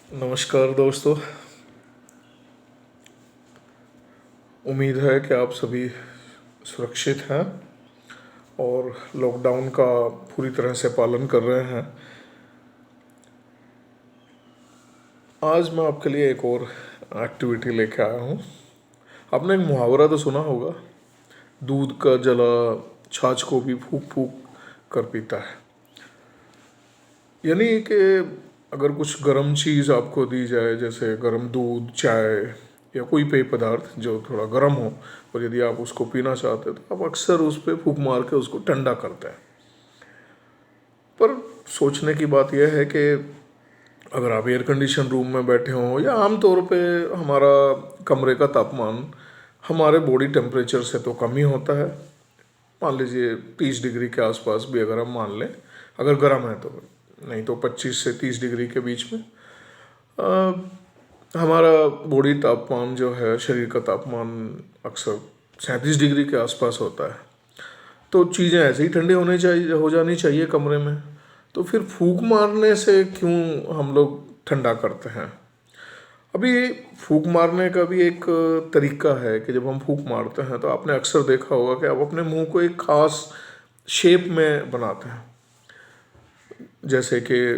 नमस्कार दोस्तों। उम्मीद है कि आप सभी सुरक्षित हैं और लॉकडाउन का पूरी तरह से पालन कर रहे हैं। आज मैं आपके लिए एक और एक्टिविटी लेके आया हूँ। आपने एक मुहावरा तो सुना होगा, दूध का जला छाछ को भी फूक फूक कर पीता है। यानी कि अगर कुछ गर्म चीज़ आपको दी जाए, जैसे गर्म दूध, चाय या कोई पेय पदार्थ जो थोड़ा गर्म हो, और यदि आप उसको पीना चाहते हैं तो आप अक्सर उस पर फूंक मार के उसको ठंडा करते हैं। पर सोचने की बात यह है कि अगर आप एयर कंडीशन रूम में बैठे हों या आम तौर पे हमारा कमरे का तापमान हमारे बॉडी टेम्परेचर से तो कम ही होता है। मान लीजिए 30 डिग्री के आसपास भी अगर हम मान लें, अगर गर्म है तो, नहीं तो 25 से 30 डिग्री के बीच में हमारा बॉडी तापमान जो है, शरीर का तापमान अक्सर 37 डिग्री के आसपास होता है। तो चीज़ें ऐसे ही ठंडी होनी चाहिए, हो जानी चाहिए कमरे में। तो फिर फूंक मारने से क्यों हम लोग ठंडा करते हैं? अभी फूंक मारने का भी एक तरीका है कि जब हम फूंक मारते हैं तो आपने अक्सर देखा होगा कि आप अपने मुंह को एक खास शेप में बनाते हैं। जैसे कि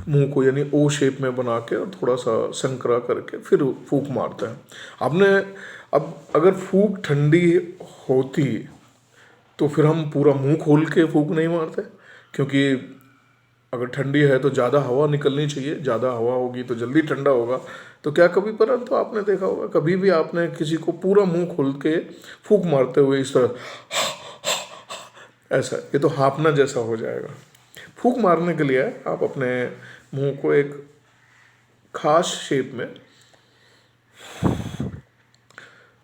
मुंह को यानी ओ शेप में बना के और थोड़ा सा संकरा करके फिर फूंक मारते हैं आपने। अब अगर फूंक ठंडी होती तो फिर हम पूरा मुंह खोल के फूंक नहीं मारते, क्योंकि अगर ठंडी है तो ज़्यादा हवा निकलनी चाहिए, ज़्यादा हवा होगी तो जल्दी ठंडा होगा। तो क्या कभी, परंतु आपने देखा होगा, कभी भी आपने किसी को पूरा मुंह खोल के फूंक मारते हुए इस तरह ऐसा, ये तो हाँफना जैसा हो जाएगा। फूंक मारने के लिए आप अपने मुंह को एक खास शेप में,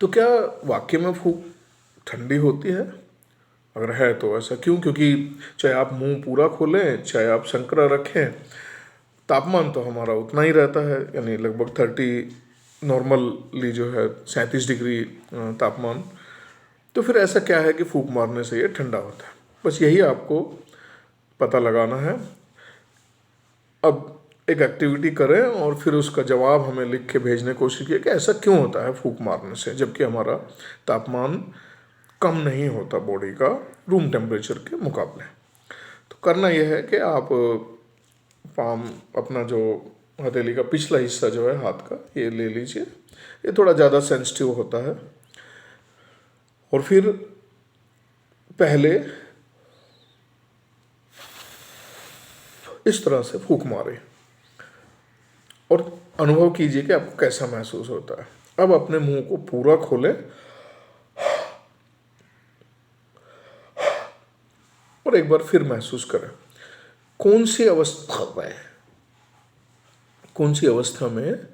तो क्या वाकई में फूंक ठंडी होती है? अगर है तो ऐसा क्यों? क्योंकि चाहे आप मुंह पूरा खोलें, चाहे आप संकरा रखें, तापमान तो हमारा उतना ही रहता है, यानी लगभग 30 नॉर्मली जो है 37 डिग्री तापमान। तो फिर ऐसा क्या है कि फूंक मारने से ये ठंडा होता है? बस यही आपको पता लगाना है। अब एक एक्टिविटी करें और फिर उसका जवाब हमें लिख के भेजने की कोशिश कीजिए कि ऐसा क्यों होता है फूंक मारने से, जबकि हमारा तापमान कम नहीं होता बॉडी का रूम टेम्परेचर के मुकाबले। तो करना यह है कि आप पाम, अपना जो हथेली का पिछला हिस्सा जो है हाथ का, ये ले लीजिए। ये थोड़ा ज़्यादा सेंसिटिव होता है। और फिर पहले इस तरह से फूंक मारें और अनुभव कीजिए कि आपको कैसा महसूस होता है। अब अपने मुंह को पूरा खोलें और एक बार फिर महसूस करें कौन सी अवस्था में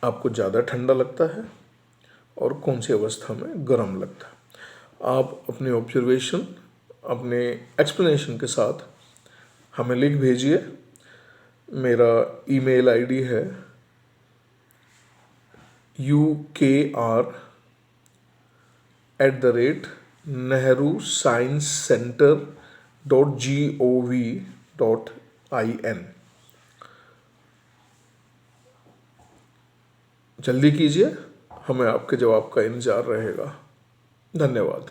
आपको ज़्यादा ठंडा लगता है और कौन सी अवस्था में गर्म लगता है। आप अपनी ऑब्जर्वेशन, अपने एक्सप्लेनेशन के साथ हमें लिख भेजिए। मेरा ईमेल आईडी है ukr@nehrusciencecenter.gov.in। जल्दी कीजिए, हमें आपके जवाब का इंतज़ार रहेगा। धन्यवाद।